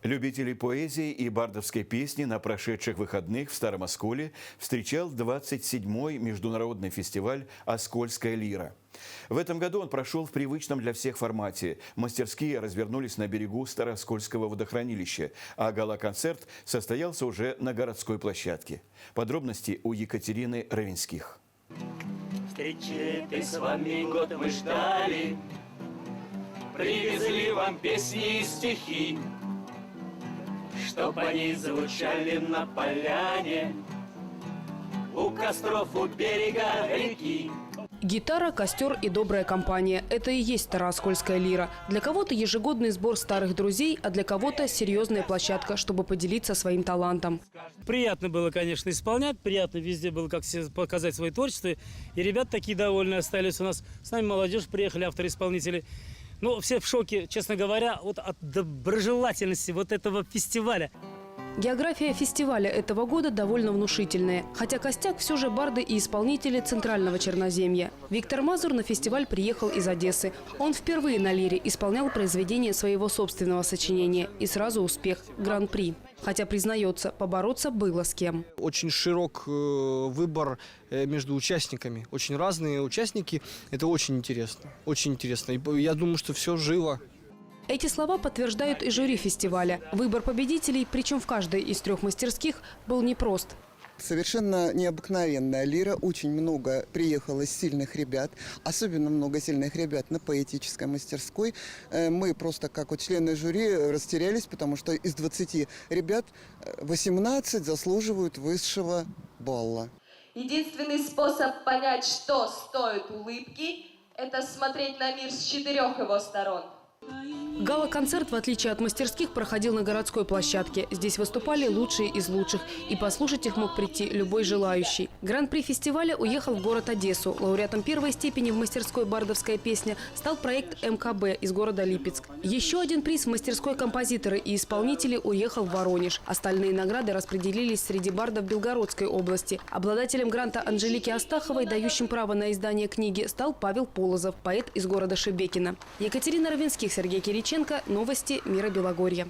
Любителей поэзии и бардовской песни на прошедших выходных в Старом Осколе встречал 27-й международный фестиваль «Оскольская лира». В этом году он прошел в привычном для всех формате. Мастерские развернулись на берегу Старооскольского водохранилища, а гала-концерт состоялся уже на городской площадке. Подробности у Екатерины Равенских. Встречи с вами год мы ждали, привезли вам песни и стихи, чтоб они звучали на поляне, у костров, у берега реки. Гитара, костер и добрая компания – это и есть Старооскольская лира. Для кого-то ежегодный сбор старых друзей, а для кого-то серьезная площадка, чтобы поделиться своим талантом. Приятно было, конечно, исполнять, приятно везде было как показать свое творчество. И ребята такие довольные остались у нас. С нами молодежь приехали, авторы-исполнители. Ну, все в шоке, честно говоря, вот от доброжелательности вот этого фестиваля. География фестиваля этого года довольно внушительная. Хотя костяк все же барды и исполнители Центрального Черноземья. Виктор Мазур на фестиваль приехал из Одессы. Он впервые на лире исполнял произведение своего собственного сочинения. И сразу успех – гран-при. Хотя, признается, побороться было с кем. Очень широк выбор между участниками. Очень разные участники. Это очень интересно. Очень интересно. И я думаю, что все живо. Эти слова подтверждают и жюри фестиваля. Выбор победителей, причем в каждой из 3 мастерских, был непрост. Совершенно необыкновенная лира. Очень много приехало сильных ребят. Особенно много сильных ребят на поэтической мастерской. Мы просто как вот члены жюри растерялись, потому что из 20 ребят 18 заслуживают высшего балла. Единственный способ понять, что стоит улыбки, это смотреть на мир с 4 его сторон. Гала-концерт, в отличие от мастерских, проходил на городской площадке. Здесь выступали лучшие из лучших, и послушать их мог прийти любой желающий. Гран-при фестиваля уехал в город Одессу. Лауреатом 1-й степени в мастерской «Бардовская песня» стал проект МКБ из города Липецк. Еще один приз в мастерской «Композиторы и исполнители» уехал в Воронеж. Остальные награды распределились среди бардов Белгородской области. Обладателем гранта Анжелики Астаховой, дающим право на издание книги, стал Павел Полозов, поэт из города Шебекино. Екатерина Равенских, Сергей Кириченко. Новости Мира Белогорья.